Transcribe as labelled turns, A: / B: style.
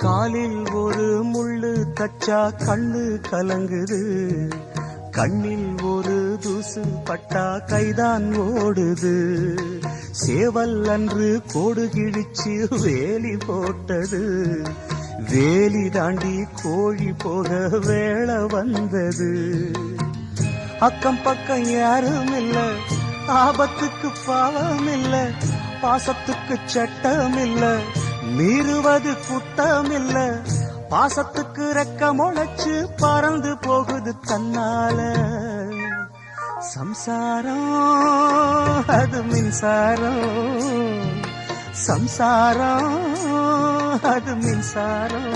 A: காலில் ஒரு முள்ளு தச்சா கண்ணு கலங்குது, கண்ணில் ஒரு தூசு பட்டா கைதான் ஓடுது. சேவல் அன்று கோடு கிழிச்சு வேலி போட்டது, வேலி தாண்டி கோழி போக வேளை வந்தது. அக்கம் பக்கம் யாரும் இல்ல, ஆபத்துக்கு பாவம் இல்ல, பாசத்துக்கு சட்டம் இல்ல, மீறுவது குத்தம் இல்ல. பாசத்துக்கு ரெக்க முளைச்சு பறந்து போகுது தன்னால. சம்சாரம் அது மின்சாரம், சம்சாரம் அது மின்சாரம்.